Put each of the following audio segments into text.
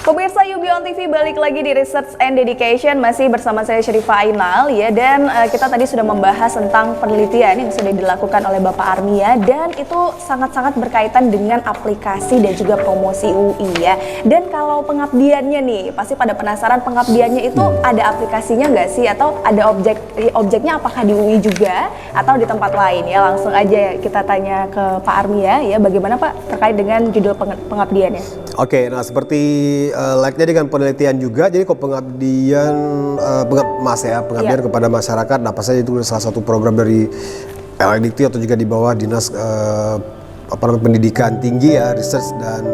Pemirsa UB on TV balik lagi di Research and Dedication, masih bersama saya Syarifah Ainal ya, dan kita tadi sudah membahas tentang penelitian yang sudah dilakukan oleh Bapak Armia, dan itu sangat-sangat berkaitan dengan aplikasi dan juga promosi UI ya. Dan kalau pengabdiannya nih, pasti pada penasaran pengabdiannya itu ada aplikasinya nggak sih, atau ada objeknya apakah di UI juga atau di tempat lain ya? Langsung aja kita tanya ke Pak Armia ya, bagaimana Pak terkait dengan judul pengabdiannya? Oke, nah seperti like-nya dengan penelitian juga, jadi kok pengabdian pengabdian kepada masyarakat, nah pas saja itu salah satu program dari LDT atau juga di bawah Dinas Pendidikan Tinggi ya, Research dan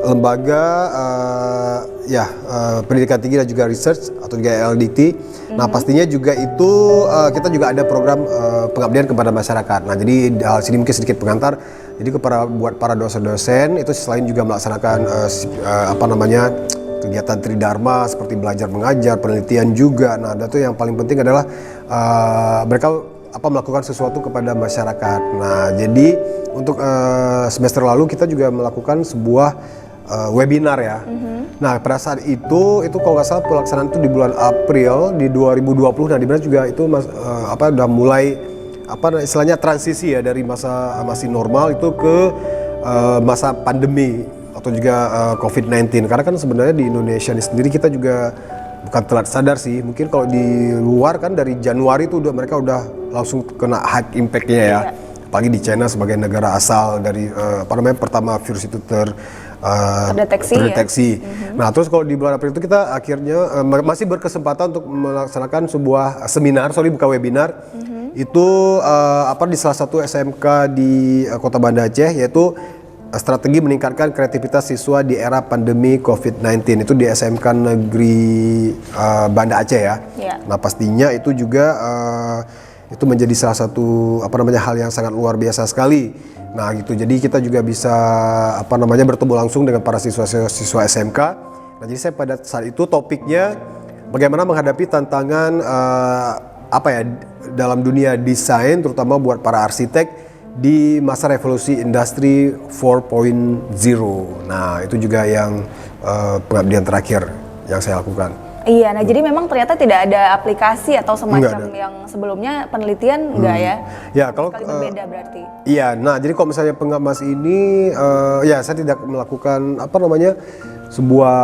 Lembaga Pendidikan Tinggi dan juga Research atau juga LDT. Nah pastinya juga itu kita juga ada program pengabdian kepada masyarakat. Nah jadi sini mungkin sedikit pengantar. Jadi buat para dosen-dosen itu selain juga melaksanakan kegiatan tridharma seperti belajar mengajar, penelitian juga. Nah, ada tuh yang paling penting adalah mereka melakukan sesuatu kepada masyarakat. Nah, jadi untuk semester lalu kita juga melakukan sebuah webinar ya. Nah, pada saat itu kalau nggak salah pelaksanaan itu di bulan April di 2020. Nah, di mana juga itu udah mulai istilahnya transisi ya dari masa masih normal itu ke masa pandemi atau juga COVID-19. Karena kan sebenarnya di Indonesia ini sendiri kita juga bukan telat sadar sih. Mungkin kalau di luar kan dari Januari itu mereka udah langsung kena high impact-nya ya. Apalagi di China sebagai negara asal dari pertama virus itu terdeteksi. Nah, terus kalau di bulan April itu kita akhirnya masih berkesempatan untuk melaksanakan sebuah seminar, bukan webinar. Itu di salah satu SMK di Kota Banda Aceh, yaitu strategi meningkatkan kreativitas siswa di era pandemi COVID-19. Itu di SMK Negeri Banda Aceh ya. Nah, pastinya itu juga itu menjadi salah satu hal yang sangat luar biasa sekali. Nah, gitu. Jadi kita juga bisa bertemu langsung dengan para siswa SMK. Nah, jadi saya pada saat itu topiknya bagaimana menghadapi tantangan dalam dunia desain, terutama buat para arsitek di masa revolusi industri 4.0. Nah, itu juga yang pengabdian terakhir yang saya lakukan. Iya, nah jadi memang ternyata tidak ada aplikasi atau semacam yang sebelumnya penelitian enggak ya? Ya, kalau berbeda berarti. Iya, nah jadi kalau misalnya pengamas ini saya tidak melakukan sebuah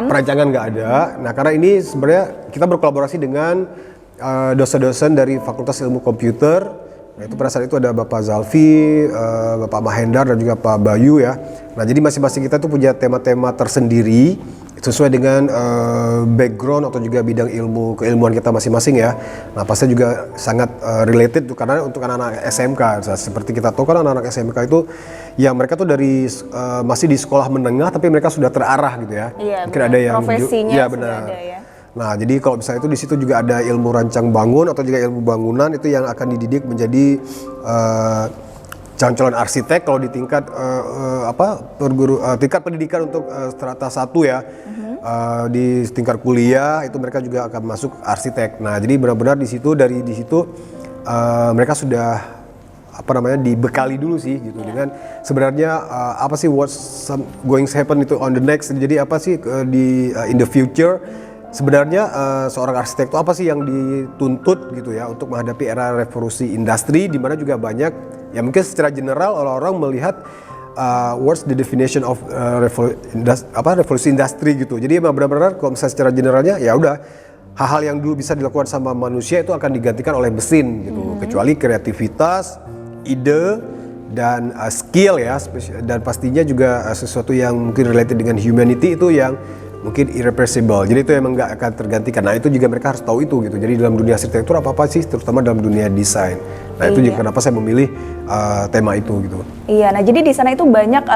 perancangan nggak ada. Nah, karena ini sebenarnya kita berkolaborasi dengan dosen-dosen dari Fakultas Ilmu Komputer. Nah, itu pada saat itu ada Bapak Zalfi, Bapak Mahendar dan juga Pak Bayu ya. Nah, jadi masing-masing kita tuh punya tema-tema tersendiri sesuai dengan background atau juga bidang keilmuan kita masing-masing ya. Nah, pasti juga sangat related tuh, karena untuk anak-anak SMK seperti kita tahu kan anak-anak SMK itu ya mereka tuh dari masih di sekolah menengah tapi mereka sudah terarah gitu ya. Iya, mungkin ada yang profesinya ya, sudah benar. ada ya. Nah, jadi kalau misalnya itu di situ juga ada ilmu rancang bangun atau juga ilmu bangunan itu yang akan dididik menjadi calon-calon arsitek kalau di tingkat tingkat pendidikan untuk strata 1 ya. Di tingkat kuliah itu mereka juga akan masuk arsitek. Nah, jadi benar-benar di situ mereka sudah dibekali dulu sih gitu dengan sebenarnya apa sih what's going to happen itu on the next. Jadi apa sih in the future sebenarnya seorang arsitek itu apa sih yang dituntut gitu ya untuk menghadapi era revolusi industri, di mana juga banyak ya mungkin secara general orang-orang melihat what's the definition of revolusi industri gitu. Jadi benar-benar kalau misalnya secara generalnya ya udah hal-hal yang dulu bisa dilakukan sama manusia itu akan digantikan oleh mesin gitu. Kecuali kreativitas, ide dan skill ya, dan pastinya juga sesuatu yang mungkin related dengan humanity itu yang mungkin irreversible. Jadi itu emang nggak akan tergantikan. Nah, itu juga mereka harus tahu itu gitu. Jadi dalam dunia arsitektur apa sih, terutama dalam dunia desain. Nah, itu juga kenapa saya memilih tema itu gitu. Iya, nah jadi di sana itu banyak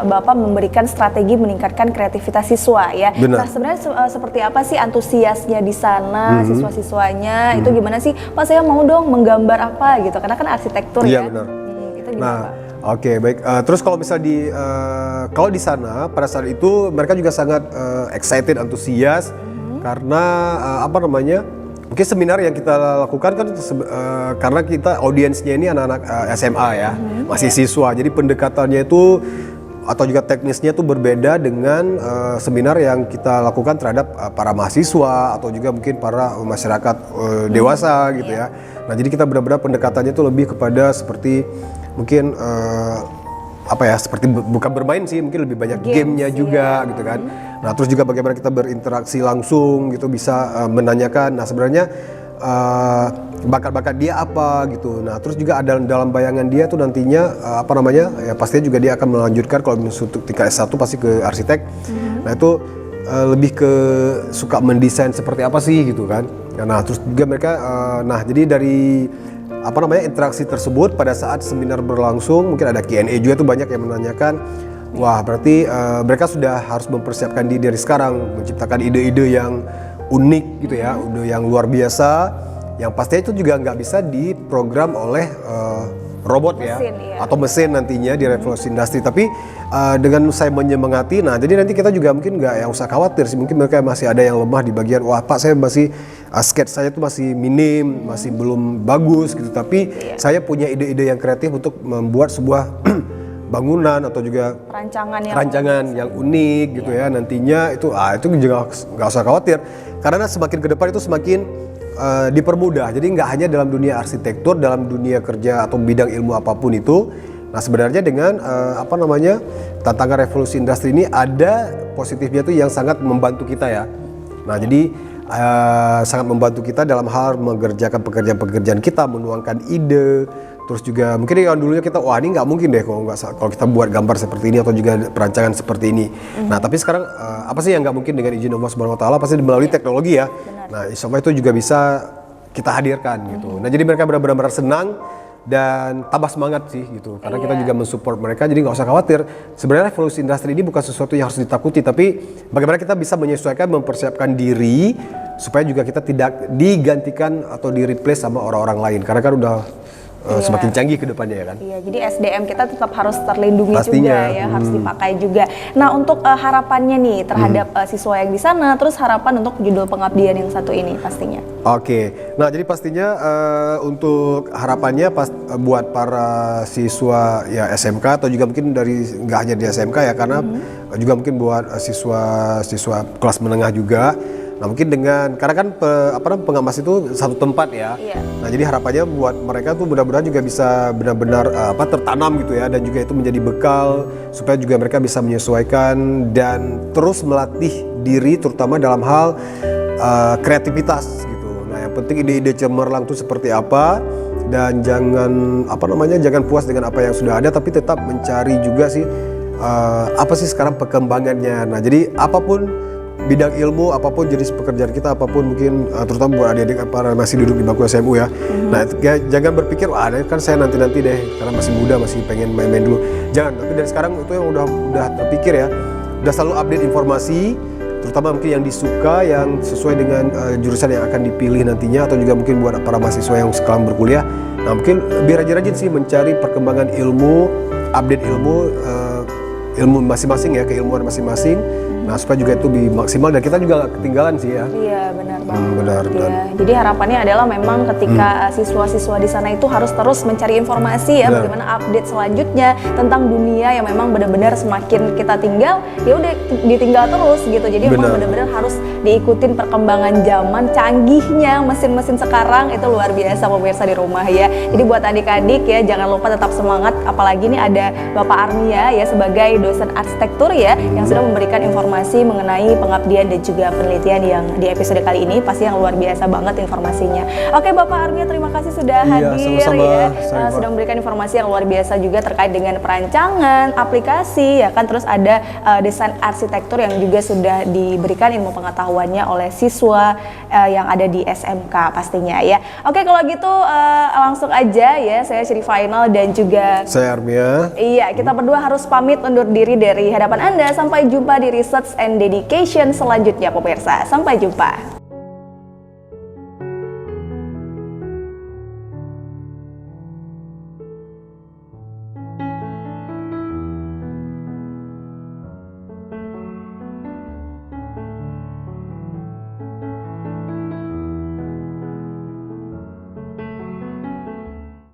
Bapak memberikan strategi meningkatkan kreativitas siswa ya. Benar. Nah, sebenarnya seperti apa sih antusiasnya di sana, siswa-siswanya itu gimana sih? Pak, saya mau dong menggambar apa gitu. Karena kan arsitektur ya. Iya, benar. Itu gimana, Pak? Oke, baik. Terus kalau misalnya kalau di sana pada saat itu mereka juga sangat excited, antusias karena mungkin seminar yang kita lakukan kan karena kita audiensnya ini anak-anak SMA ya, masih siswa. Jadi pendekatannya itu atau juga teknisnya tuh berbeda dengan seminar yang kita lakukan terhadap para mahasiswa atau juga mungkin para masyarakat dewasa gitu ya. Nah jadi kita benar-benar pendekatannya tuh lebih kepada seperti mungkin seperti bukan bermain sih, mungkin lebih banyak gamenya juga gitu kan. Nah terus juga bagaimana kita berinteraksi langsung gitu, bisa menanyakan, nah sebenarnya bakat-bakat dia apa gitu. Nah terus juga ada dalam bayangan dia tuh nantinya ya pastinya juga dia akan melanjutkan kalau misalnya tingkat S1 pasti ke arsitek. Nah itu lebih ke suka mendesain seperti apa sih gitu kan. Nah terus juga mereka jadi dari interaksi tersebut pada saat seminar berlangsung mungkin ada Q&A juga tuh, banyak yang menanyakan, wah berarti mereka sudah harus mempersiapkan diri dari sekarang, menciptakan ide-ide yang unik gitu ya, ide yang luar biasa, yang pastinya itu juga nggak bisa diprogram oleh robot mesin, atau mesin nantinya di revolusi industri. Tapi dengan saya menyemangati, nah jadi nanti kita juga mungkin nggak yang usah khawatir sih, mungkin mereka masih ada yang lemah di bagian, wah Pak saya masih sketch saya tuh masih minim, masih belum bagus gitu, tapi saya punya ide-ide yang kreatif untuk membuat sebuah bangunan atau juga rancangan yang unik gitu ya nantinya, itu juga nggak usah khawatir, karena semakin ke depan itu semakin dipermudah. Jadi nggak hanya dalam dunia arsitektur, dalam dunia kerja atau bidang ilmu apapun itu. Nah sebenarnya dengan tantangan revolusi industri ini ada positifnya tuh yang sangat membantu kita ya. Nah jadi sangat membantu kita dalam hal mengerjakan pekerjaan-pekerjaan kita, menuangkan ide. Terus juga mungkin yang dulunya kita, wah ini nggak mungkin deh kalau kita buat gambar seperti ini atau juga perancangan seperti ini. Nah tapi sekarang apa sih yang nggak mungkin dengan izin Allah Subhanahu Wa Taala, pasti melalui teknologi ya. Nah insya Allah itu juga bisa kita hadirkan gitu. Nah jadi mereka benar-benar senang dan tambah semangat sih gitu, karena kita juga mensupport mereka, jadi nggak usah khawatir. Sebenarnya revolusi industri ini bukan sesuatu yang harus ditakuti, tapi bagaimana kita bisa menyesuaikan, mempersiapkan diri supaya juga kita tidak digantikan atau di replace sama orang-orang lain, karena kan udah semakin canggih ke depannya ya kan. Iya, jadi SDM kita tetap harus terlindungi juga ya, harus dipakai juga. Nah, untuk harapannya nih terhadap siswa yang di sana, terus harapan untuk judul pengabdian yang satu ini pastinya. Oke. Nah, jadi pastinya untuk harapannya buat para siswa ya SMK atau juga mungkin nggak hanya di SMK ya, karena juga mungkin buat siswa kelas menengah juga. Nah mungkin karena kan pengamas itu satu tempat ya. Nah jadi harapannya buat mereka tuh benar-benar juga bisa benar-benar tertanam gitu ya, dan juga itu menjadi bekal supaya juga mereka bisa menyesuaikan dan terus melatih diri terutama dalam hal kreativitas gitu. Nah yang penting ide-ide cemerlang itu seperti apa, dan jangan puas dengan apa yang sudah ada, tapi tetap mencari juga sih apa sih sekarang perkembangannya. Nah jadi apapun bidang ilmu, apapun jenis pekerjaan kita, apapun mungkin terutama buat adik-adik para masih duduk di bangku SMU ya. Nah jangan berpikir, wah kan saya nanti deh karena masih muda, masih pengen main-main dulu. Jangan, tapi dari sekarang itu yang udah terpikir ya, udah selalu update informasi, terutama mungkin yang disuka, yang sesuai dengan jurusan yang akan dipilih nantinya, atau juga mungkin buat para mahasiswa yang sekarang berkuliah. Nah mungkin lebih rajin-rajin sih mencari perkembangan ilmu, update ilmu masing-masing ya, keilmuan masing-masing. Nah supaya juga itu maksimal dan kita juga gak ketinggalan sih ya. Iya benar banget. Benar. Jadi harapannya adalah memang ketika siswa-siswa di sana itu harus terus mencari informasi ya, bagaimana update selanjutnya tentang dunia yang memang benar-benar semakin kita tinggal, ya udah ditinggal terus gitu. Jadi memang benar-benar harus diikutin perkembangan zaman, canggihnya mesin-mesin sekarang itu luar biasa pemirsa di rumah ya. Jadi buat adik-adik ya jangan lupa tetap semangat, apalagi nih ada Bapak Armia ya sebagai dosen arsitektur ya yang sudah memberikan informasi mengenai pengabdian dan juga penelitian yang di episode kali ini pasti yang luar biasa banget informasinya. Oke Bapak Armia, terima kasih sudah hadir ya, sudah memberikan informasi yang luar biasa juga terkait dengan perancangan, aplikasi ya kan, terus ada desain arsitektur yang juga sudah diberikan ilmu pengetahuannya oleh siswa yang ada di SMK pastinya ya. Oke kalau gitu langsung aja ya, saya Syeri Final dan juga saya Armia. Iya, kita berdua harus pamit undur diri dari hadapan Anda. Sampai jumpa di Research and Dedication selanjutnya pemirsa. Sampai jumpa.